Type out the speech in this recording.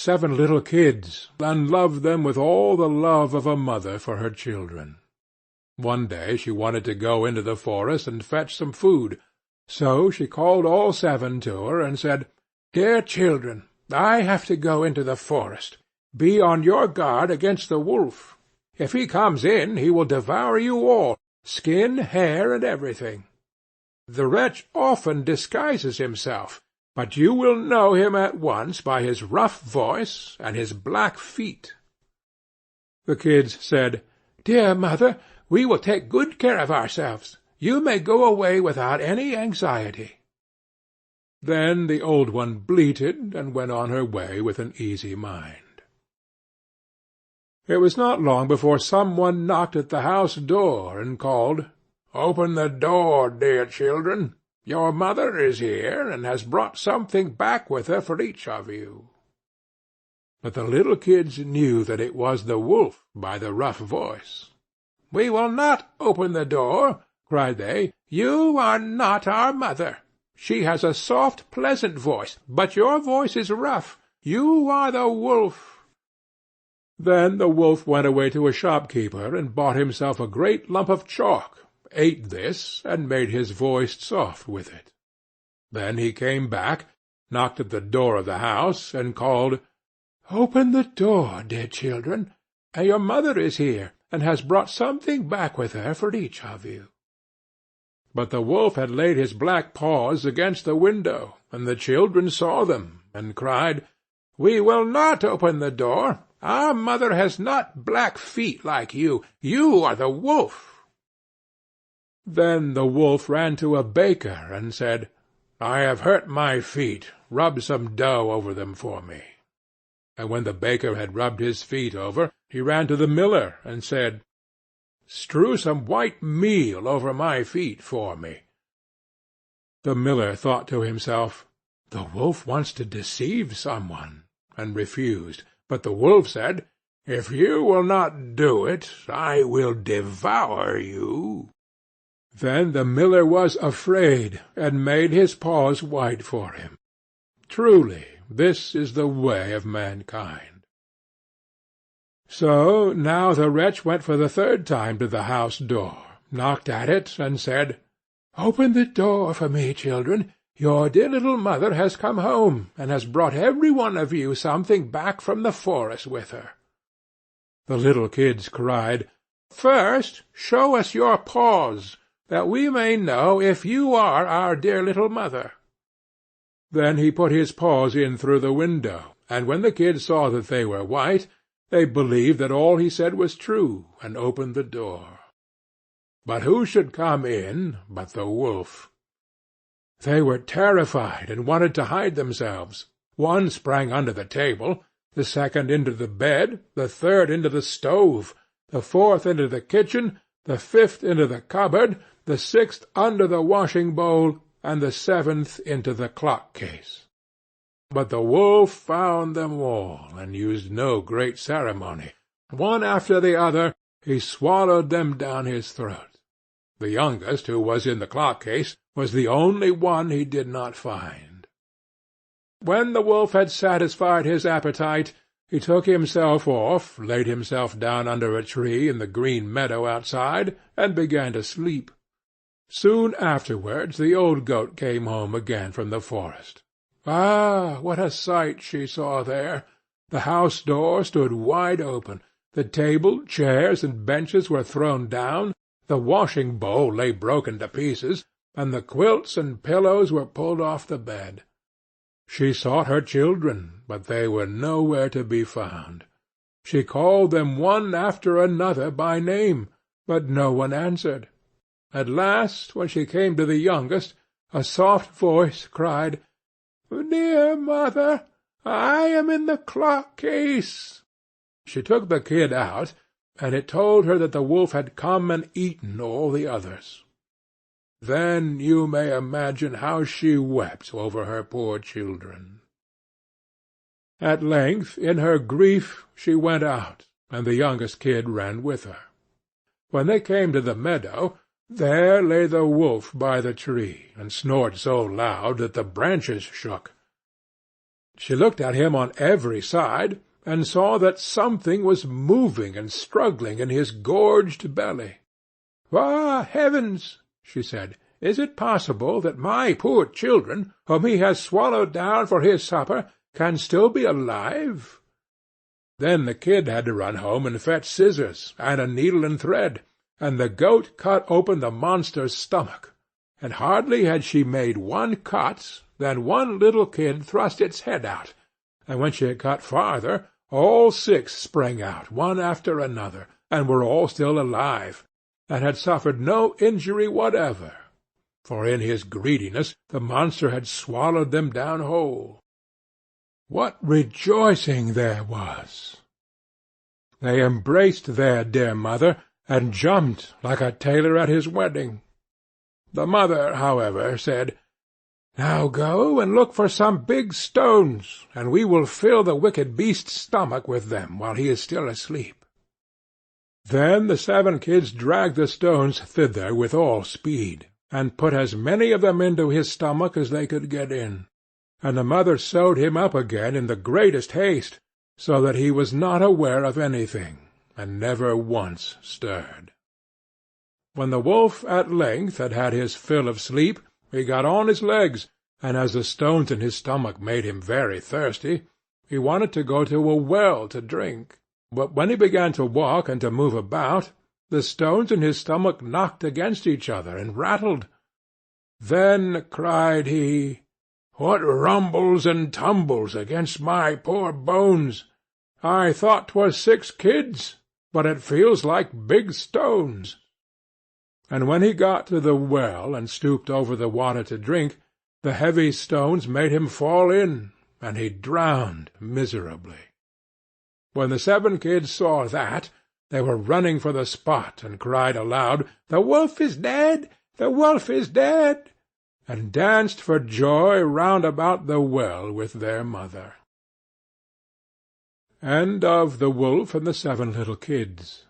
7 little kids, and loved them with all the love of a mother for her children. One day she wanted to go into the forest and fetch some food, so she called all 7 to her and said, "Dear children, I have to go into the forest. Be on your guard against the wolf. If he comes in, he will devour you all, skin, hair, and everything. The wretch often disguises himself, but you will know him at once by his rough voice and his black feet." The kids said, "Dear mother, we will take good care of ourselves. You may go away without any anxiety." Then the old one bleated and went on her way with an easy mind. It was not long before some one knocked at the house door and called, "Open the door, dear children. Your mother is here, and has brought something back with her for each of you." But the little kids knew that it was the wolf by the rough voice. "We will not open the door," cried they. "You are not our mother. She has a soft, pleasant voice, but your voice is rough. You are the wolf." Then the wolf went away to a shopkeeper and bought himself a great lump of chalk, ate this, and made his voice soft with it. Then he came back, knocked at the door of the house, and called, "Open the door, dear children. Your mother is here, and has brought something back with her for each of you." But the wolf had laid his black paws against the window, and the children saw them, and cried, "We will not open the door. Our mother has not black feet like you. You are the wolf." Then the wolf ran to a baker and said, "I have hurt my feet. Rub some dough over them for me." And when the baker had rubbed his feet over, he ran to the miller and said, "Strew some white meal over my feet for me." The miller thought to himself, "The wolf wants to deceive someone," and refused. But the wolf said, "If you will not do it, I will devour you." Then the miller was afraid, and made his paws white for him. Truly, this is the way of mankind. So now the wretch went for the 3rd time to the house door, knocked at it, and said, "Open the door for me, children. Your dear little mother has come home, and has brought every one of you something back from the forest with her." The little kids cried, "First show us your paws, that we may know if you are our dear little mother." Then he put his paws in through the window, and when the kids saw that they were white, they believed that all he said was true, and opened the door. But who should come in but the wolf? They were terrified, and wanted to hide themselves. One sprang under the table, the second into the bed, the third into the stove, the fourth into the kitchen, the fifth into the cupboard, the sixth under the washing-bowl, and the 7th into the clock-case. But the wolf found them all, and used no great ceremony. One after the other he swallowed them down his throat. The youngest, who was in the clock-case, was the only one he did not find. When the wolf had satisfied his appetite, he took himself off, laid himself down under a tree in the green meadow outside, and began to sleep. Soon afterwards the old goat came home again from the forest. Ah, what a sight she saw there! The house-door stood wide open. The table, chairs, and benches were thrown down, the washing-bowl lay broken to pieces, and the quilts and pillows were pulled off the bed. She sought her children, but they were nowhere to be found. She called them one after another by name, but no one answered. At last, when she came to the youngest, a soft voice cried, "Dear mother, I am in the clock-case." She took the kid out, and it told her that the wolf had come and eaten all the others. Then you may imagine how she wept over her poor children. At length, in her grief, she went out, and the youngest kid ran with her. When they came to the meadow, there lay the wolf by the tree, and snored so loud that the branches shook. She looked at him on every side, and saw that something was moving and struggling in his gorged belly. "Ah, heavens!" she said, "is it possible that my poor children, whom he has swallowed down for his supper, can still be alive?" Then the kid had to run home and fetch scissors, and a needle and thread, and the goat cut open the monster's stomach, and hardly had she made one cut than one little kid thrust its head out, and when she had cut farther, all 6 sprang out, one after another, and were all still alive, and had suffered no injury whatever, for in his greediness the monster had swallowed them down whole. What rejoicing there was! They embraced their dear mother, and jumped like a tailor at his wedding. The mother, however, said, "Now go and look for some big stones, and we will fill the wicked beast's stomach with them while he is still asleep." Then the 7 kids dragged the stones thither with all speed, and put as many of them into his stomach as they could get in, and the mother sewed him up again in the greatest haste, so that he was not aware of anything, and never once stirred. When the wolf at length had had his fill of sleep, he got on his legs, and as the stones in his stomach made him very thirsty, he wanted to go to a well to drink. But when he began to walk and to move about, the stones in his stomach knocked against each other and rattled. Then cried he, "What rumbles and tumbles against my poor bones? I thought 'twas 6 kids, but it feels like big stones." And when he got to the well and stooped over the water to drink, the heavy stones made him fall in, and he drowned miserably. When the 7 kids saw that, they were running for the spot, and cried aloud, "The wolf is dead! The wolf is dead!" and danced for joy round about the well with their mother. End of The Wolf and the 7 Little Kids.